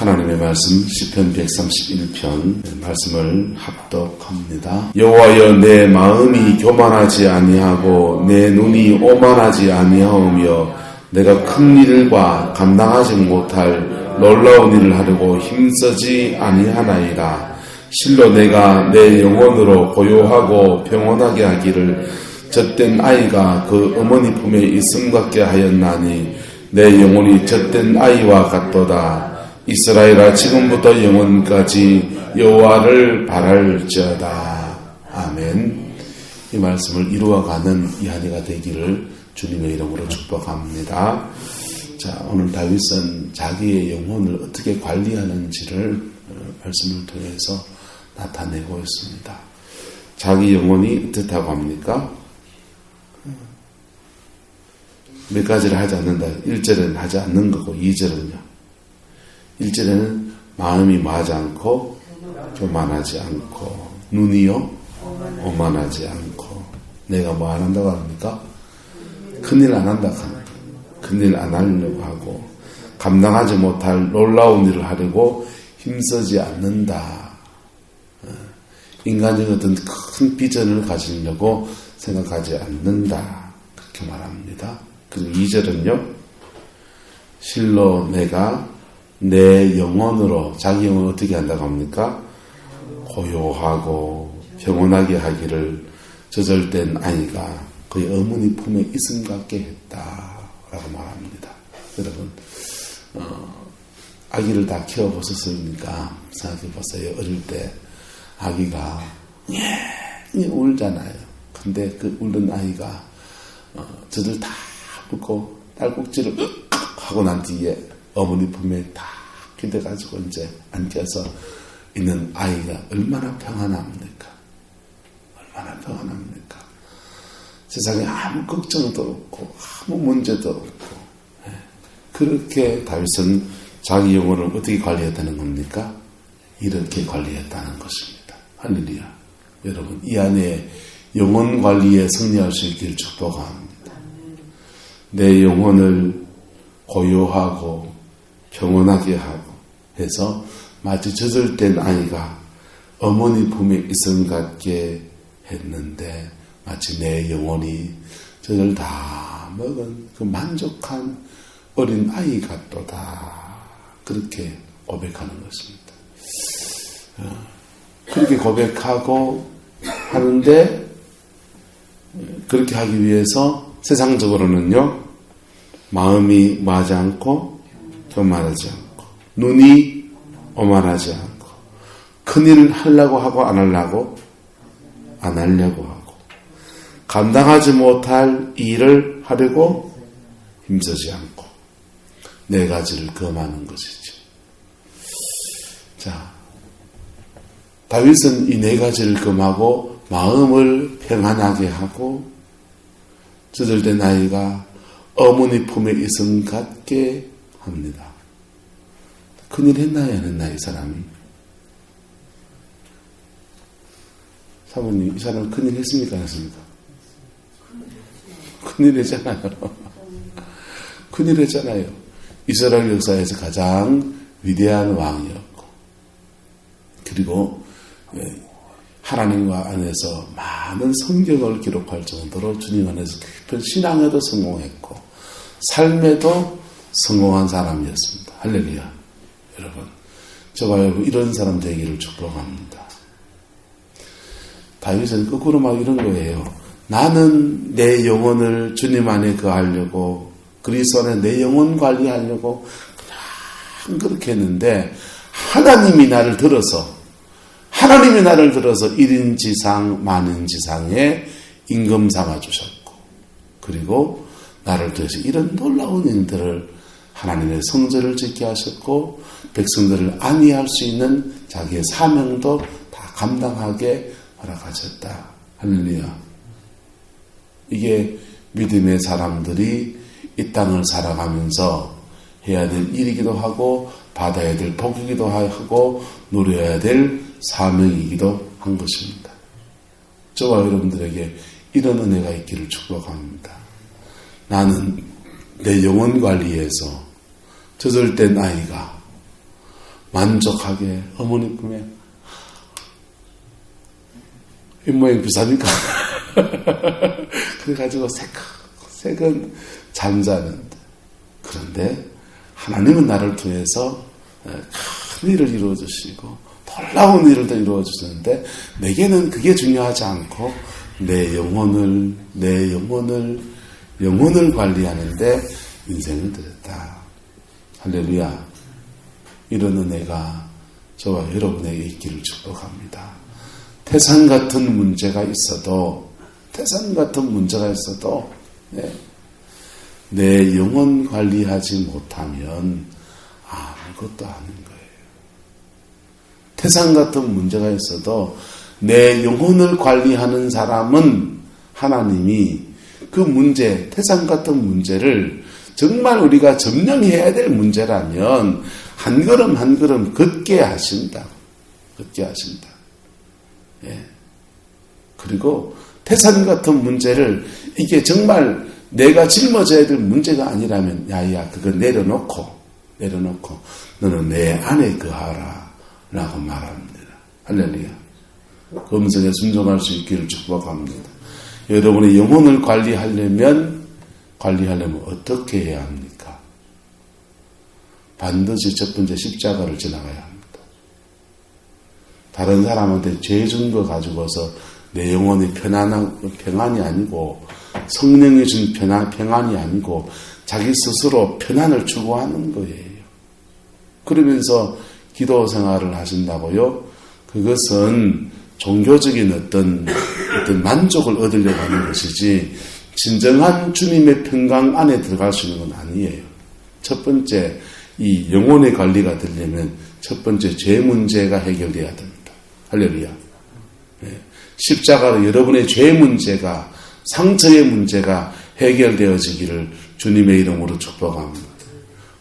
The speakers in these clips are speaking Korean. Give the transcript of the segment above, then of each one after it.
하나님의 말씀 시편 131편 말씀을 합독합니다. 여호와여, 내 마음이 교만하지 아니하고 내 눈이 오만하지 아니하오며 내가 큰 일과 감당하지 못할 놀라운 일을 하려고 힘쓰지 아니하나이다. 실로 내가 내 영혼으로 고요하고 평온하게 하기를 젖된 아이가 그 어머니 품에 있음 같게 하였나니 내 영혼이 젖된 아이와 같도다. 이스라엘아, 지금부터 영원까지 여호와를 바랄지어다. 아멘. 이 말씀을 이루어가는 이 한 해가 되기를 주님의 이름으로 축복합니다. 자, 오늘 다윗은 자기의 영혼을 어떻게 관리하는지를 말씀을 통해서 나타내고 있습니다. 자기 영혼이 어떻다고 합니까? 몇 가지를 하지 않는다. 1절에는 하지 않는 거고 2절은요. 1절에는 마음이 마하지 않고 교만하지 않고 눈이요 오만하지 않고 내가 뭐 안 한다고 합니까? 큰일 안 한다고 합니다. 큰일 안 하려고 하고 감당하지 못할 놀라운 일을 하려고 힘쓰지 않는다. 인간적인 어떤 큰 비전을 가지려고 생각하지 않는다. 그렇게 말합니다. 그리고 2절은요. 실로 내가 내 영혼으로, 자기 영혼을 어떻게 한다고 합니까? 고요하고 평온하게 하기를 저절된 아이가 그의 어머니 품에 있음 같게 했다라고 말합니다. 여러분, 아기를 다 키워보셨으니까 생각해보세요. 어릴 때 아기가 울잖아요. 근데 그 울던 아이가 젖을 다 붓고 딸꾹질을 하고 난 뒤에 어머니 품에 다 기대가지고 이제 안겨서 있는 아이가 얼마나 평안합니까? 얼마나 평안합니까? 세상에 아무 걱정도 없고 아무 문제도 없고. 그렇게 다윗은 자기 영혼을 어떻게 관리했다는 겁니까? 이렇게 관리했다는 것입니다. 할렐루야. 여러분, 이 안에 영혼 관리에 승리할 수 있기를 축복합니다. 내 영혼을 고요하고 평온하게 하고 해서 마치 젖을된 아이가 어머니 품에 있음 같게 했는데 마치 내 영혼이 젖을 다 먹은 그 만족한 어린 아이 같도다. 그렇게 고백하는 것입니다. 그렇게 고백하고 하는데 그렇게 하기 위해서 세상적으로는요. 마음이 마하지 않고 교만하지 않고 눈이 오만하지 않고 큰일을 하려고 하고 안 하려고 하고 감당하지 못할 일을 하려고 힘쓰지 않고 네 가지를 금하는 것이죠. 자, 다윗은 이 네 가지를 금하고 마음을 평안하게 하고 젖을된 아이가 어머니 품에 있음 같게 합니다. 큰일 했나요? 안 했나요? 이 사람이? 사모님, 이 사람 큰일 했습니까? 안 했습니까? 큰일 했잖아요. 큰일 했잖아요. 이스라엘 역사에서 가장 위대한 왕이었고 그리고 하나님과 안에서 많은 성경을 기록할 정도로 주님 안에서 깊은 신앙에도 성공했고 삶에도 성공한 사람이었습니다. 할렐루야. 여러분, 저와 여러분 이런 사람 되기를 축복합니다. 다윗은 거꾸로 막 이런 거예요. 나는 내 영혼을 주님 안에 거하려고 그리스도 안에 내 영혼 관리하려고 그냥 그렇게 했는데 하나님이 나를 들어서 1인 지상 만인 지상에 임금 삼아주셨고 그리고 나를 통해서 이런 놀라운 일들을 하나님의 성전을 짓게 하셨고 백성들을 안위할 수 있는 자기의 사명도 다 감당하게 허락하셨다. 할렐루야. 이게 믿음의 사람들이 이 땅을 살아가면서 해야 될 일이기도 하고 받아야 될 복이기도 하고 누려야 될 사명이기도 한 것입니다. 저와 여러분들에게 이런 은혜가 있기를 축복합니다. 나는 내 영혼 관리에서 젖을된 아이가 만족하게 어머니 꿈에 입모양 비쌉니까? 그래가지고 새근 잠자는데, 그런데 하나님은 나를 통해서 큰 일을 이루어 주시고 놀라운 일을 더 이루어 주시는데, 내게는 그게 중요하지 않고 내 영혼을 관리하는데 인생을 드렸다. 할렐루야. 이런 은혜가 저와 여러분에게 있기를 축복합니다. 태산 같은 문제가 있어도 내 영혼 관리하지 못하면 아무것도 아닌 거예요. 태산 같은 문제가 있어도 내 영혼을 관리하는 사람은 하나님이 그 문제, 태산 같은 문제를 정말 우리가 점령해야 될 문제라면 한 걸음 한 걸음 걷게 하신다. 예. 그리고 태산 같은 문제를 이게 정말 내가 짊어져야 될 문제가 아니라면 야야 그거 내려놓고 너는 내 안에 거하라 라고 말합니다. 할렐루야. 그 음성에 순종할 수 있기를 축복합니다. 여러분의 영혼을 관리하려면 어떻게 해야 합니까? 반드시 첫 번째 십자가를 지나가야 합니다. 다른 사람한테 죄 준 거 가지고서 내 영혼이 평안이 아니고 성령이 준 평안이 아니고 자기 스스로 편안을 추구하는 거예요. 그러면서 기도 생활을 하신다고요? 그것은 종교적인 어떤 만족을 얻으려고 하는 것이지 진정한 주님의 평강 안에 들어갈 수 있는 건 아니에요. 첫 번째 이 영혼의 관리가 되려면 첫 번째 죄 문제가 해결돼야 됩니다. 할렐루야. 네. 십자가로 여러분의 죄 문제가 상처의 문제가 해결되어지기를 주님의 이름으로 축복합니다.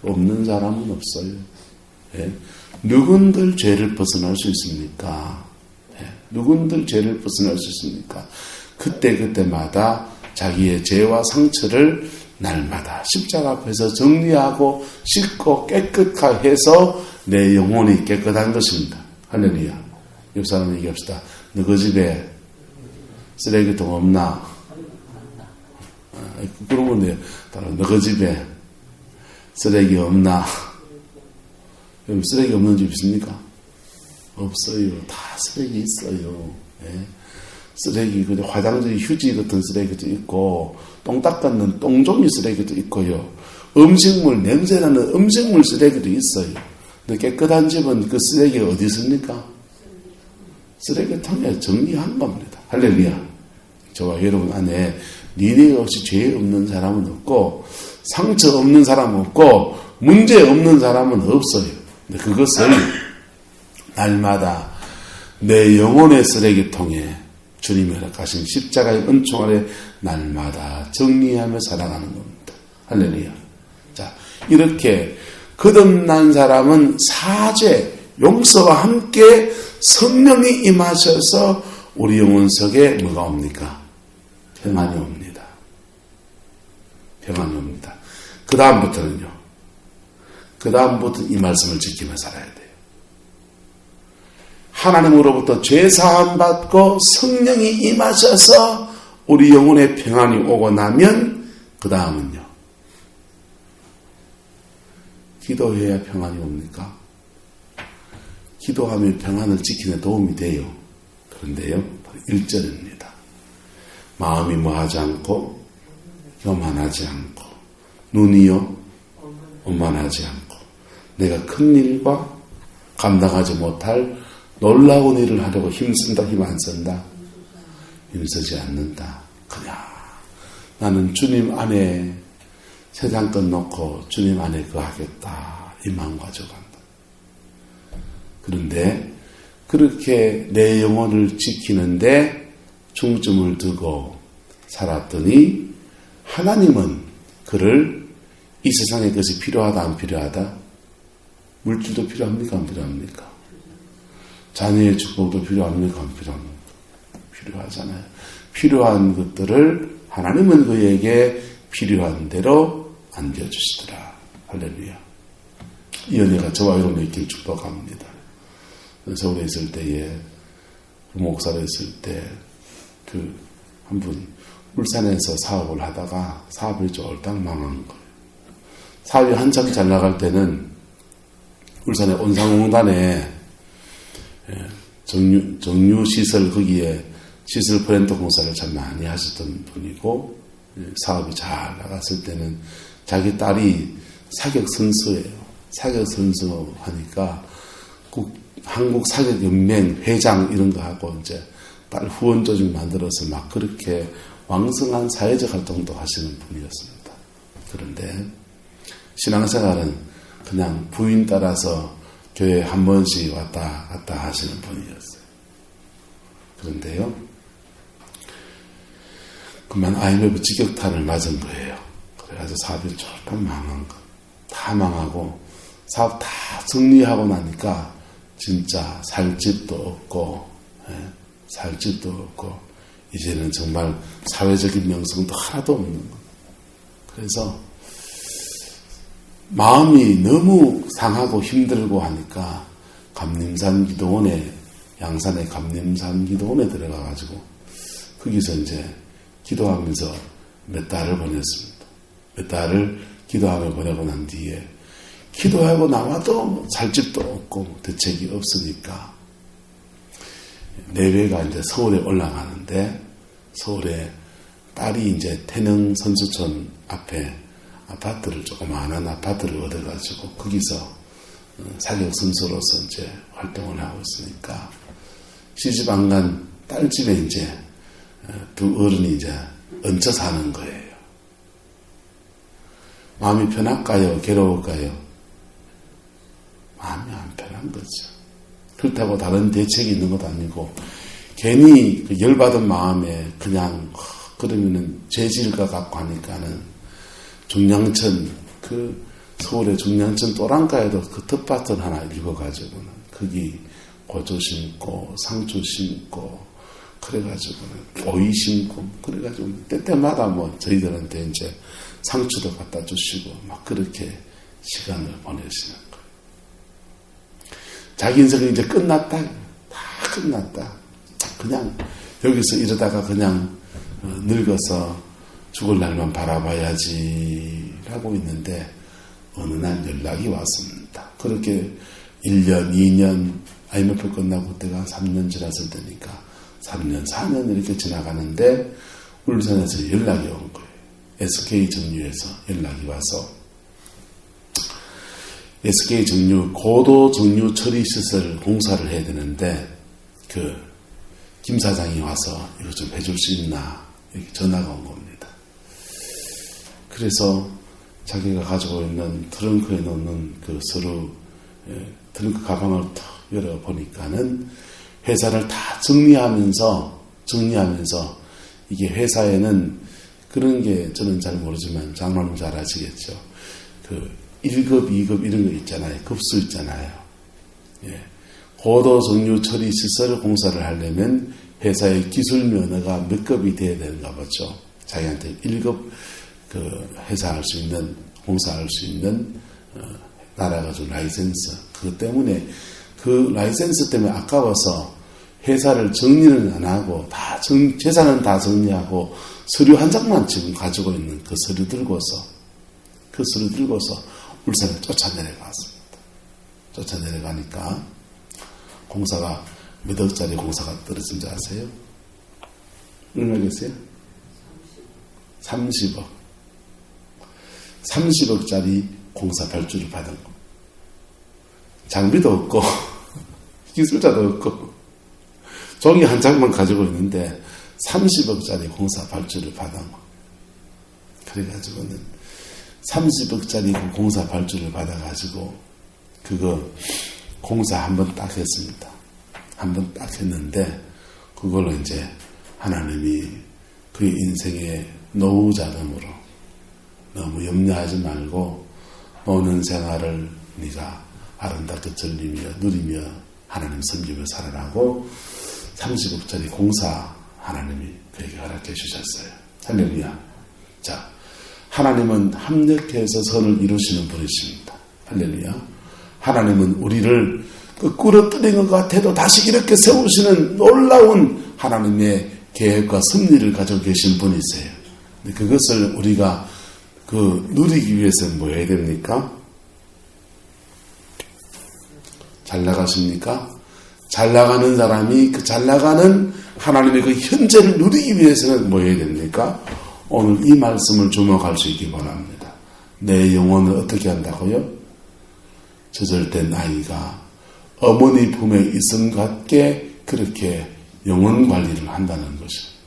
없는 사람은 없어요. 네. 누군들 죄를 벗어날 수 있습니까? 네. 누군들 죄를 벗어날 수 있습니까? 그때마다 자기의 죄와 상처를 날마다 십자가 앞에서 정리하고 씻고 깨끗하게 해서 내 영혼이 깨끗한 것입니다. 할렐루야. 옆 사람 얘기합시다. 너희 집에 쓰레기통 없나? 그러면 돼요. 너희 집에 쓰레기 없나? 여러분 쓰레기 없는 집 있습니까? 없어요. 다 쓰레기 있어요. 예. 쓰레기, 화장지, 휴지 같은 쓰레기도 있고, 똥 닦는 똥종이 쓰레기도 있고요. 음식물, 냄새나는 음식물 쓰레기도 있어요. 근데 깨끗한 집은 그 쓰레기가 어디 있습니까? 쓰레기통에 정리한 겁니다. 할렐루야. 저와 여러분 안에 니네 없이 죄 없는 사람은 없고, 상처 없는 사람은 없고, 문제 없는 사람은 없어요. 근데 그것을 날마다 내 영혼의 쓰레기통에 주님이 허락하신 십자가의 은총 아래 날마다 정리하며 살아가는 겁니다. 할렐루야. 자, 이렇게 거듭난 사람은 사죄, 용서와 함께 성령이 임하셔서 우리 영혼 속에 뭐가 옵니까? 평안이 옵니다. 평안이 옵니다. 그 다음부터는요. 그 다음부터 이 말씀을 지키며 살아야 돼요. 하나님으로부터 죄사함 받고 성령이 임하셔서 우리 영혼의 평안이 오고 나면 그 다음은요. 기도해야 평안이 옵니까? 기도하면 평안을 지키는 데 도움이 돼요. 그런데요. 1절입니다. 마음이 뭐하지 않고 교만하지 않고 눈이요 오만하지 않고 내가 큰 일과 감당하지 못할 놀라운 일을 하려고 힘쓴다, 힘 안 쓴다? 힘쓰지 않는다. 그냥 나는 주님 안에 세상 것 놓고 주님 안에 거하겠다. 이 마음 가져간다. 그런데 그렇게 내 영혼을 지키는데 중점을 두고 살았더니 하나님은 그를 이 세상에 그것이 필요하다 안 필요하다? 물질도 필요합니까 안 필요합니까? 자녀의 축복도 필요합니까? 안 필요합니까? 필요하잖아요. 필요한 것들을 하나님은 그에게 필요한 대로 안겨주시더라. 할렐루야. 이 은혜가 저와 여러분의 있길 축복합니다. 서울에 있을 때에 목사로 있을 때 한 분 울산에서 사업을 하다가 사업이 쫄딱 망한 거예요. 사업이 한참 잘 나갈 때는 울산의 온상공단에 정유시설 거기에 시설 브랜드 공사를 참 많이 하셨던 분이고 사업이 잘 나갔을 때는 자기 딸이 사격 선수예요. 사격 선수 하니까 한국 사격연맹 회장 이런 거 하고 이제 딸 후원 조직 만들어서 막 그렇게 왕성한 사회적 활동도 하시는 분이었습니다. 그런데 신앙생활은 그냥 부인 따라서 교회 한 번씩 왔다 갔다 하시는 분이었어요. 그런데요, 그만 IMF 직격탄을 맞은 거예요. 그래가지고 사업이 쫄딱 망한 거. 다 망하고 사업 다 정리하고 나니까 진짜 살 집도 없고, 살 집도 없고, 이제는 정말 사회적인 명성도 하나도 없는 거. 그래서 마음이 너무 상하고 힘들고 하니까 감림산 기도원에, 양산의 감림산 기도원에 들어가가지고 거기서 이제 기도하면서 몇 달을 보냈습니다. 몇 달을 기도하며 보내고 난 뒤에 기도하고 나와도 살 집도 없고 대책이 없으니까 내외가 이제 서울에 올라가는데 서울에 딸이 이제 태릉 선수촌 앞에 아파트를 조그마한 아파트를 얻어가지고 거기서 사격 선수로서 이제 활동을 하고 있으니까 시집 안 간 딸 집에 이제 두 어른이 이제 얹혀 사는 거예요. 마음이 편할까요? 괴로울까요? 마음이 안 편한 거죠. 그렇다고 다른 대책이 있는 것도 아니고 괜히 그 열받은 마음에 그냥 그러면은 죄질과 같고 하니까는 중량천 그 서울의 중량천 또랑가에도 그 텃밭을 하나 읽어가지고는 거기 고조 심고 상추 심고 그래가지고는 오이 심고 그래가지고 때때마다 뭐 저희들한테 이제 상추도 갖다 주시고 막 그렇게 시간을 보내시는 거예요. 자기 인생이 이제 끝났다. 다 끝났다. 그냥 여기서 이러다가 그냥 늙어서 죽을 날만 바라봐야지 라고 있는데 어느 날 연락이 왔습니다. 그렇게 1년, 2년 IMF 끝나고 그때가 3년 지났을 때니까 3년, 4년 이렇게 지나가는데 울산에서 연락이 온 거예요. SK정유에서 연락이 와서 SK정유 고도 정유 처리 시설 공사를 해야 되는데 김 사장이 와서 이거 좀 해줄 수 있나 이렇게 전화가 온 겁니다. 그래서 자기가 가지고 있는 트렁크에 넣는 그 서류 트렁크 가방을 탁 열어보니까는 회사를 다 정리하면서 이게 회사에는 그런 게 저는 잘 모르지만 장로님 잘 아시겠죠. 1급, 2급 이런 거 있잖아요. 급수 있잖아요. 예. 고도 정유 처리 시설 공사를 하려면 회사의 기술 면허가 몇 급이 돼야 되는가 보죠. 자기한테 1급 회사할 수 있는, 공사할 수 있는, 나라가 준 라이센스. 그것 때문에 그 라이센스 때문에 아까워서 회사를 정리는 안 하고 재산은 다 정리하고 서류 한 장만 지금 가지고 있는 그 서류 들고서 울산에 쫓아내려갔습니다. 쫓아내려가니까 공사가 몇 억짜리 공사가 떨어진 줄 아세요? 얼마겠어요? 30억. 30억짜리 공사 발주를 받은 겁니다. 장비도 없고 기술자도 없고 종이 한 장만 가지고 있는데 30억짜리 공사 발주를 받은 거. 그래가지고는 30억짜리 공사 발주를 받아가지고 그거 공사 한번 딱 했습니다. 한번 딱 했는데 그걸로 이제 하나님이 그의 인생의 노후 자금으로 너무 염려하지 말고 노는 생활을 네가 아름답게 즐기며 누리며 하나님 섬기며 살아라고 30억짜리 공사 하나님이 그에게 허락해 주셨어요. 할렐루야. 자, 하나님은 합력해서 선을 이루시는 분이십니다. 할렐루야. 하나님은 우리를 끌어들인 것 같아도 다시 이렇게 세우시는 놀라운 하나님의 계획과 섭리를 가지고 계신 분이세요. 그것을 우리가 누리기 위해서는 뭐 해야 됩니까? 잘 나가십니까? 잘 나가는 사람이 그 잘 나가는 하나님의 그 현재를 누리기 위해서는 뭐 해야 됩니까? 오늘 이 말씀을 주목할 수 있기 바랍니다. 내 영혼을 어떻게 한다고요? 저절된 아이가 어머니 품에 있음 같게 그렇게 영혼 관리를 한다는 것입니다.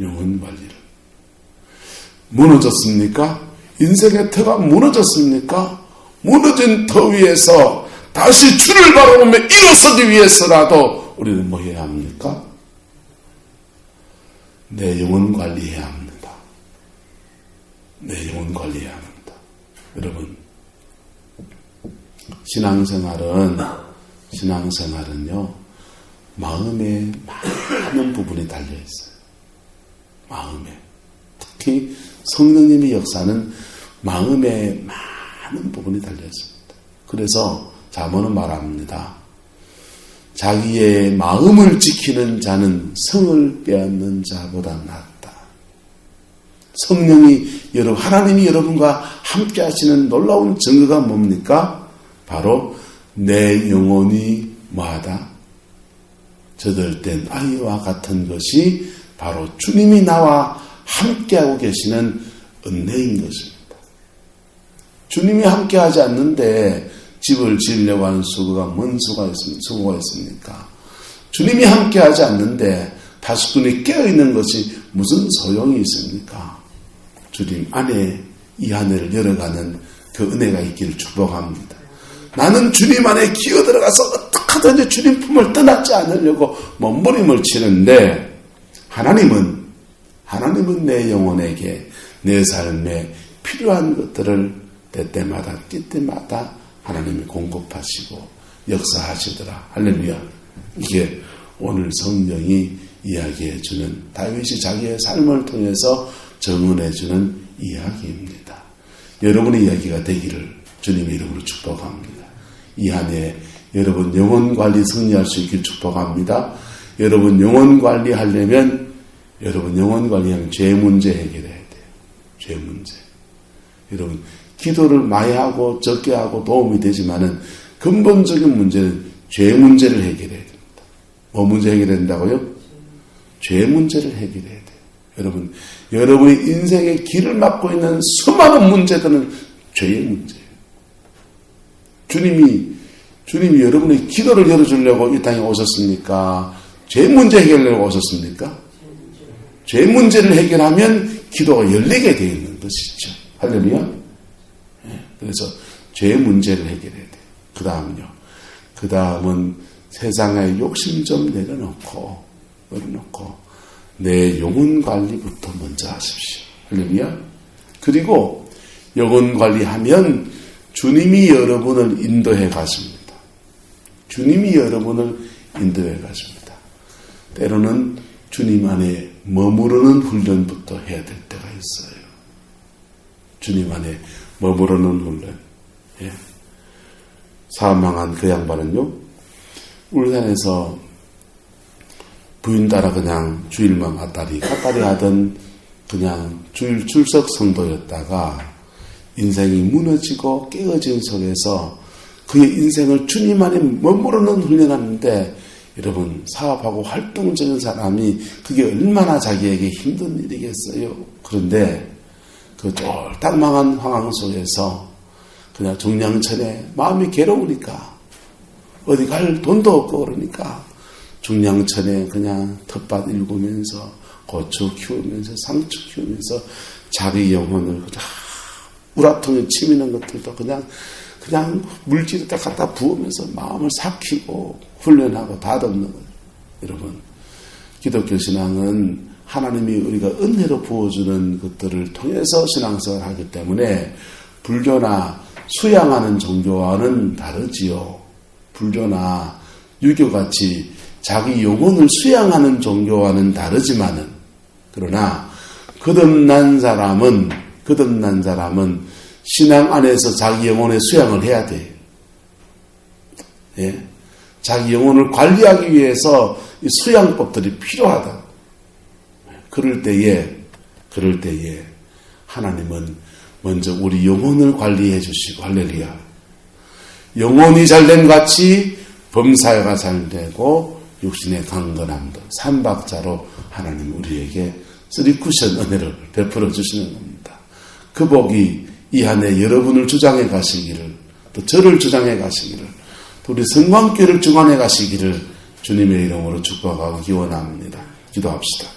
영혼 관리를. 무너졌습니까? 인생의 터가 무너졌습니까? 무너진 터 위에서 다시 주를 바라보며 일어서기 위해서라도 우리는 뭐 해야 합니까? 내 영혼 관리해야 합니다. 내 영혼 관리해야 합니다. 여러분, 신앙생활은요, 마음에 많은 부분이 달려있어요. 마음에. 특히 성령님의 역사는 마음에 많은 부분이 달려있습니다. 그래서 잠언은 말합니다. 자기의 마음을 지키는 자는 성을 빼앗는 자보다 낫다. 성령이 하나님이 여러분과 함께 하시는 놀라운 증거가 뭡니까? 바로 내 영혼이 뭐하다? 저들된 아이와 같은 것이 바로 주님이 나와 함께하고 계시는 은혜인 것입니다. 주님이 함께하지 않는데 집을 지으려고 하는 수고가 수고가 있습니까? 주님이 함께하지 않는데 다수꾼이 깨어있는 것이 무슨 소용이 있습니까? 주님 안에 이 한 해를 열어가는 그 은혜가 있기를 축복합니다. 나는 주님 안에 기어들어가서 어떻게 하든지 주님 품을 떠나지 않으려고 몸부림을 치는데 하나님은 내 영혼에게 내 삶에 필요한 것들을 때때마다 띠때마다 하나님이 공급하시고 역사하시더라. 할렐루야. 이게 오늘 성경이 이야기해주는 다윗이 자기의 삶을 통해서 정언해주는 이야기입니다. 여러분의 이야기가 되기를 주님의 이름으로 축복합니다. 이 한 해 여러분 영혼관리 승리할 수 있길 축복합니다. 여러분 영혼관리하려면 죄 문제 해결해야 돼요. 죄 문제. 여러분 기도를 많이 하고 적게 하고 도움이 되지만은 근본적인 문제는 죄 문제를 해결해야 됩니다. 뭐 문제 해결된다고요? 죄 문제를 해결해야 돼요. 여러분, 여러분의 인생의 길을 막고 있는 수많은 문제들은 죄의 문제예요. 주님이 여러분의 기도를 열어주려고 이 땅에 오셨습니까? 죄 문제 해결하려고 오셨습니까? 죄 문제를 해결하면 기도가 열리게 되어 있는 것이죠. 할렐루야. 그래서 죄 문제를 해결해야 돼요. 그 다음은 세상의 욕심 좀 내려놓고 내 영혼 관리부터 먼저 하십시오. 할렐루야. 그리고 영혼 관리하면 주님이 여러분을 인도해 가십니다. 주님이 여러분을 인도해 가십니다. 때로는 주님 안에 머무르는 훈련부터 해야 될 때가 있어요. 주님 안에 머무르는 훈련. 예. 사망한 그 양반은요, 울산에서 부인 따라 그냥 주일만 갔다리 하던 그냥 주일 출석 성도였다가 인생이 무너지고 깨어진 속에서 그의 인생을 주님 안에 머무르는 훈련하는데 여러분 사업하고 활동적인 사람이 그게 얼마나 자기에게 힘든 일이겠어요. 그런데 그 쫄딱 망한 상황 속에서 그냥 중량천에 마음이 괴로우니까 어디 갈 돈도 없고 그러니까 중량천에 그냥 텃밭 일구면서 고추 키우면서 상추 키우면서 자기 영혼을 우라통에 치미는 것들도 그냥 물질에다 갖다 부으면서 마음을 삭히고 훈련하고 다듬는 거예요. 여러분, 기독교 신앙은 하나님이 우리가 은혜로 부어주는 것들을 통해서 신앙생활을 하기 때문에 불교나 수양하는 종교와는 다르지요. 불교나 유교같이 자기 영혼을 수양하는 종교와는 다르지만은 그러나 거듭난 사람은 신앙 안에서 자기 영혼의 수양을 해야 돼. 예? 자기 영혼을 관리하기 위해서 이 수양법들이 필요하다. 그럴 때에 하나님은 먼저 우리 영혼을 관리해 주시고, 할렐루야. 영혼이 잘된 같이 범사가 잘되고 육신의 강건함도 삼박자로 하나님 우리에게 3쿠션 은혜를 베풀어 주시는 겁니다. 그 복이 이 한 해 여러분을 주장해 가시기를, 또 저를 주장해 가시기를, 또 우리 성광교회를 주관해 가시기를 주님의 이름으로 축복하고 기원합니다. 기도합시다.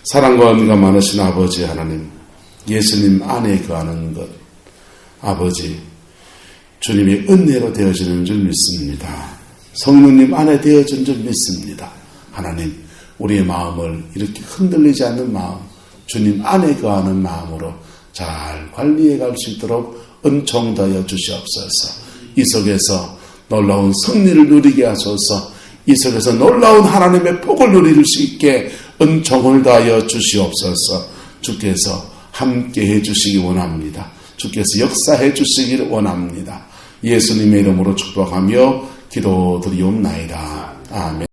사랑과 은혜가 많으신 아버지 하나님, 예수님 안에 거하는 것, 아버지 주님의 은혜로 되어지는 줄 믿습니다. 성령님 안에 되어진 줄 믿습니다. 하나님, 우리의 마음을 이렇게 흔들리지 않는 마음, 주님 안에 거하는 마음으로 잘 관리해 갈 수 있도록 은총 더하여 주시옵소서. 이 속에서 놀라운 승리를 누리게 하소서. 이 속에서 놀라운 하나님의 복을 누릴 수 있게 은총을 다하여 주시옵소서. 주께서 함께 해주시기 원합니다. 주께서 역사해 주시기를 원합니다. 예수님의 이름으로 축복하며 기도드리옵나이다. 아멘.